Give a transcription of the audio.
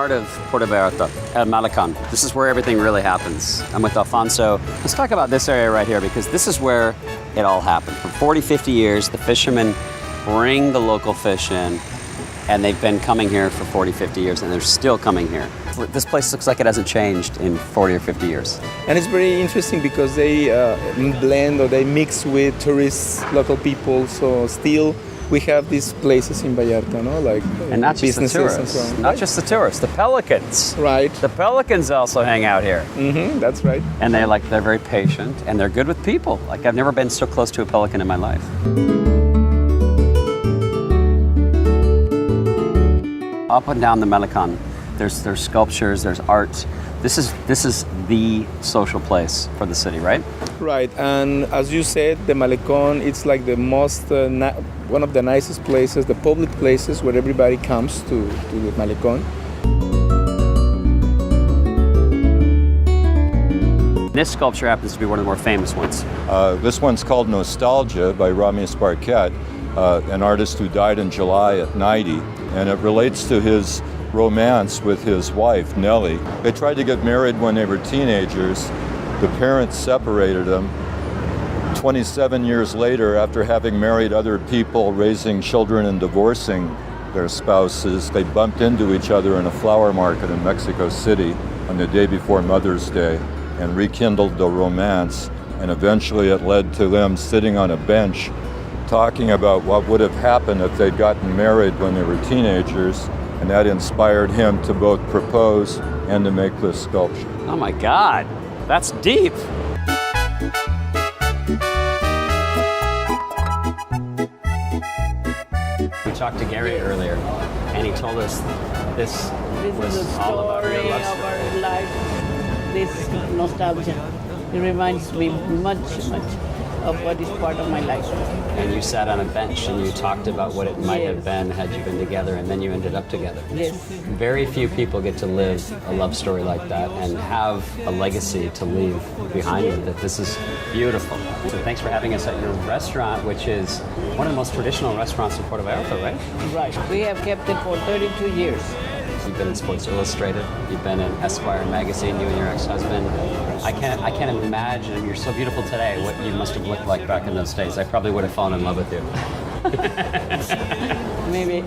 heart of Puerto Vallarta, at Malecon. This is where everything really happens. I'm with Alfonso. Let's talk about this area right here, because this is where it all happened. For 40, 50 years, the fishermen bring the local fish in, and they've been coming here for 40, 50 years, and they're still coming here. This place looks like it hasn't changed in 40 or 50 years. And it's very interesting because they blend or they mix with tourists, local people, so still we have these places in Vallarta, no? Like and not just the businesses tourists, and so on. not just the tourists, the pelicans. Right. The pelicans also hang out here. Mm-hmm, that's right. And they're very patient, and they're good with people. Like, I've never been so close to a pelican in my life. Up and down the Malecon, there's sculptures, there's art. This is the social place for the city, right? Right, and as you said, the Malecon, it's like the most, one of the nicest places, the public places where everybody comes to the Malecon. This sculpture happens to be one of the more famous ones. This one's called Nostalgia by Ramis Barquet, an artist who died in July at 90, and it relates to his romance with his wife, Nellie. They tried to get married when they were teenagers. The parents separated them. 27 years later, after having married other people, raising children and divorcing their spouses, they bumped into each other in a flower market in Mexico City on the day before Mother's Day and rekindled the romance. And eventually it led to them sitting on a bench talking about what would have happened if they'd gotten married when they were teenagers. And that inspired him to both propose and to make this sculpture. Oh my God, that's deep. We talked to Gary earlier, and he told us this was is the all about your story love of story. our life. This nostalgia. It reminds me much of what is part of my life. And you sat on a bench and you talked about what it might have been had you been together, and then you ended up together. Yes. Very few people get to live a love story like that and have a legacy to leave behind them. That this is beautiful. So thanks for having us at your restaurant, which is one of the most traditional restaurants in Puerto Vallarta, right? Right. We have kept it for 32 years. You've been in Sports Illustrated. You've been in Esquire magazine. You and your ex-husband. I can't imagine. You're so beautiful today. What you must have looked like back in those days. I probably would have fallen in love with you. Maybe.